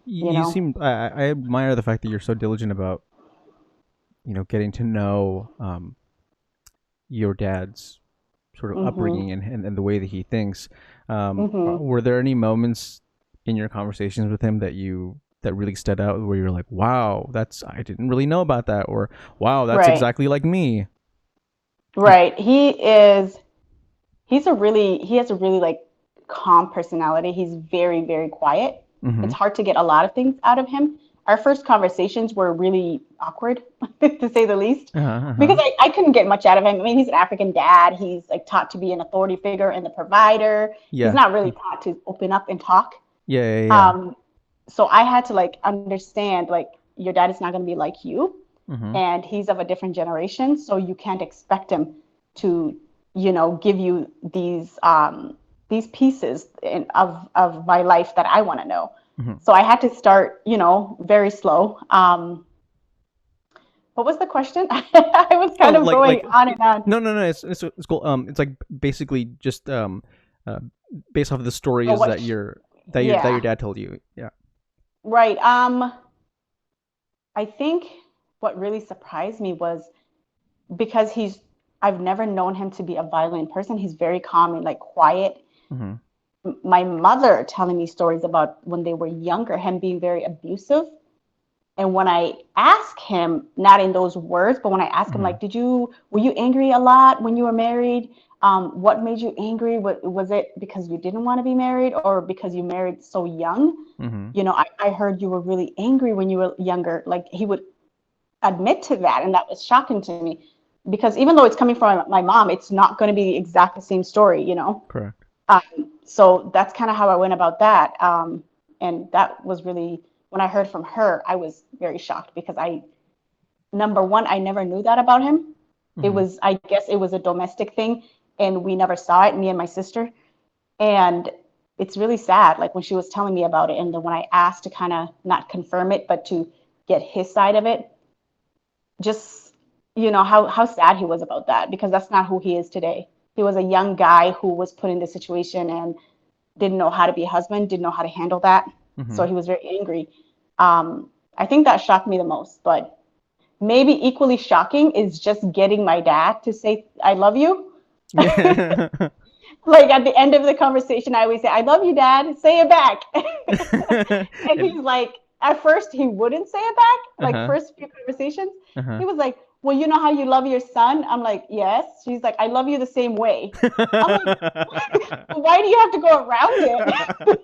you You seem, I admire the fact that you're so diligent about, getting to know your dad's sort of Mhm. upbringing and the way that he thinks. Mhm. Were there any moments in your conversations with him that really stood out where you're like, wow, I didn't really know about that, or wow, that's Right. exactly like me? He's Right. He has a really like calm personality. He's very, very quiet. mm-hmm. It's hard to get a lot of things out of him. Our first conversations were really awkward, to say the least, Uh-huh, because uh-huh. I couldn't get much out of him. I mean, he's an African dad. He's like taught to be an authority figure and the provider. He's Yeah. not really taught to open up and talk. Yeah, yeah, yeah. Um, so I had to like understand like your dad is not going to be like you, Mm-hmm. and he's of a different generation, so you can't expect him to, give you these pieces of my life that I want to know. Mm-hmm. So I had to start, very slow. What was the question? I was Oh, kind of going on and on. no, no, no. It's cool. It's like basically just uh, based off of the Oh, stories what? that your Yeah, dad told you. Yeah. right. I think what really surprised me was because I've never known him to be a violent person. He's very calm and like quiet. Mm-hmm. My mother telling me stories about when they were younger, him being very abusive. And when I ask him, not in those words, but when I ask him, Mm-hmm. like, were you angry a lot when you were married? What made you angry? Was it because you didn't want to be married or because you married so young? Mm-hmm. I heard you were really angry when you were younger. Like he would admit to that. And that was shocking to me because even though it's coming from my mom, it's not going to be the exact same story. Correct. So that's kind of how I went about that. And that was really, when I heard from her, I was very shocked because number one, I never knew that about him. Mm-hmm. I guess it was a domestic thing and we never saw it, me and my sister. And it's really sad, like when she was telling me about it. And then when I asked to kind of not confirm it, but to get his side of it, just, how sad he was about that because that's not who he is today. He was a young guy who was put in this situation and didn't know how to be a husband, didn't know how to handle that. Mm-hmm. So he was very angry. I think that shocked me the most, but maybe equally shocking is just getting my dad to say, I love you. Yeah. Like at the end of the conversation, I always say, I love you, dad. Say it back. And he's And like, at first, he wouldn't say it back. Like, uh-huh. first few conversations, Uh-huh. he was like, well, you know how you love your son? I'm like, yes. She's like, I love you the same way. I'm like, why do you have to go around it?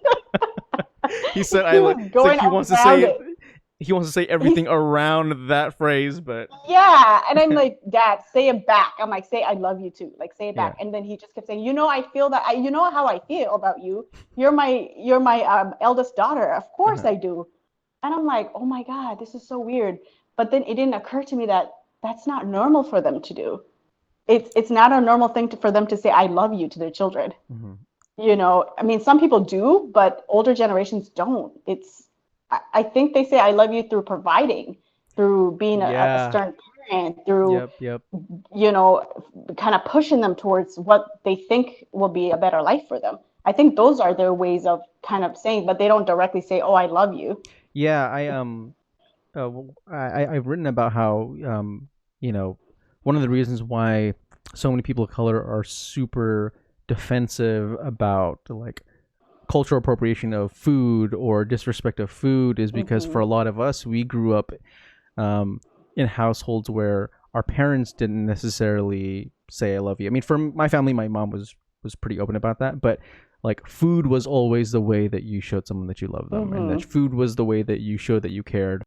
He said He was it's like going around it. he wants to say He's everything around that phrase, but Yeah. And I'm like, Dad, say it back. I'm like, say I love you too. Like say it yeah. back. And then he just kept saying, I feel that you know how I feel about you. You're my eldest daughter. Of course Uh-huh. I do. And I'm like, oh my God, this is so weird. But then it didn't occur to me that that's not normal for them to do. It's not a normal thing for them to say I love you to their children. Mm-hmm. I mean, some people do, but older generations don't. I think they say I love you through providing, through being a Yeah. stern parent, through, Yep, yep. you know, kind of pushing them towards what they think will be a better life for them. I think those are their ways of kind of saying, but they don't directly say, oh, I love you. Yeah, I've written about how one of the reasons why so many people of color are super defensive about like cultural appropriation of food or disrespect of food is because for Hmm. a lot of us we grew up um, in households where our parents didn't necessarily say I love you. I mean, for my family, my mom was pretty open about that, but like food was always the way that you showed someone that you love them, and that Hmm. food was the way that you showed that you cared.